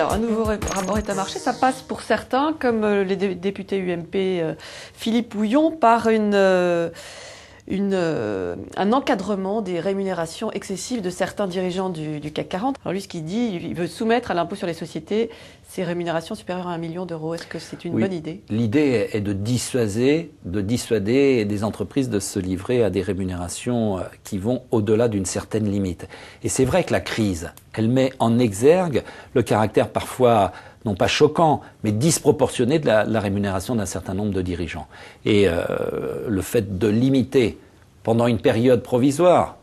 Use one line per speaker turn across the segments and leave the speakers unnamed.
Alors, un nouveau rapport État-marché, ça passe pour certains, comme les députés UMP Philippe Houillon, par un encadrement des rémunérations excessives de certains dirigeants du CAC 40. Alors lui, ce qu'il dit, il veut soumettre à l'impôt sur les sociétés ces rémunérations supérieures à 1 million d'euros. Est-ce que c'est une bonne idée?
L'idée est de dissuader des entreprises de se livrer à des rémunérations qui vont au-delà d'une certaine limite. Et c'est vrai que la crise, elle met en exergue le caractère parfois non pas choquant, mais disproportionné de la rémunération d'un certain nombre de dirigeants. Et le fait de limiter pendant une période provisoire,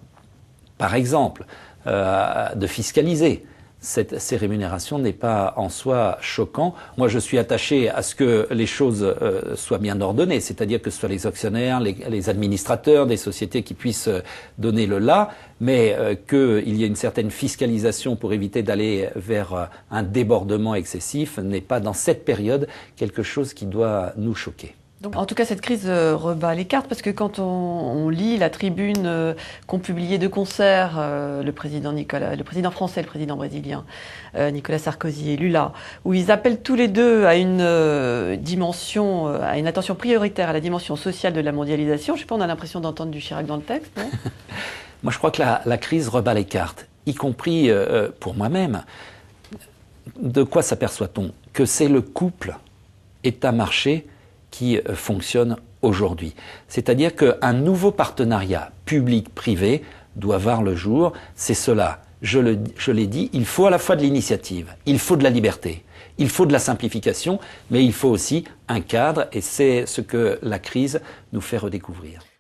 par exemple, de fiscaliser ces rémunérations n'est pas en soi choquant. Moi, je suis attaché à ce que les choses soient bien ordonnées, c'est-à-dire que ce soit les actionnaires, les administrateurs des sociétés qui puissent donner le là, mais qu'il y ait une certaine fiscalisation pour éviter d'aller vers un débordement excessif n'est pas dans cette période quelque chose qui doit nous choquer.
Donc, en tout cas, cette crise rebat les cartes parce que quand on lit la tribune qu'ont publiée de concert le président français et le président brésilien, Nicolas Sarkozy et Lula, où ils appellent tous les deux à une dimension, à une attention prioritaire à la dimension sociale de la mondialisation. Je sais pas, on a l'impression d'entendre du Chirac dans le texte, non?
Moi, je crois que la crise rebat les cartes, y compris pour moi-même. De quoi s'aperçoit-on? Que c'est le couple État-marché qui fonctionne aujourd'hui. C'est-à-dire qu'un nouveau partenariat public-privé doit voir le jour. C'est cela, je l'ai dit, il faut à la fois de l'initiative, il faut de la liberté, il faut de la simplification, mais il faut aussi un cadre, et c'est ce que la crise nous fait redécouvrir.